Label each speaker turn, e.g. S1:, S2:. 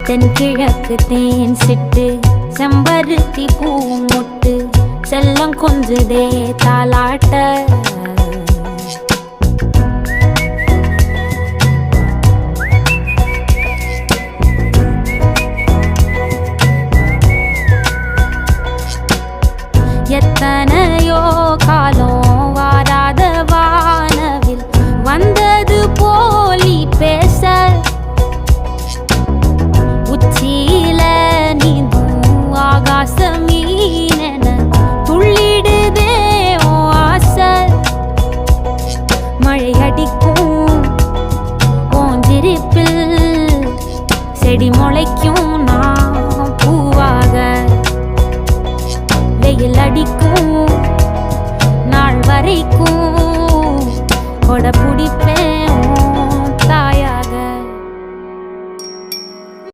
S1: தென்கிழக்கு தேன் சிட்டு செம்பருத்தி பூ முட்டு செல்லம் கொஞ்சுதே தாலாட்ட எத்தனையோ காலம் வாராத வானவில் வந்தது போலி பேச உச்சியில நீந்தும் ஆகாச மீனென துள்ளிடுதே ஓ ஆசை மழை அடிக்கும் ஓஞ்சிருப்பில் செடி முளைக்கும் நான் பூவாக வெயில் அடிக்கும் நாள் வரைக்கும் கொடை பிடிப்பேன்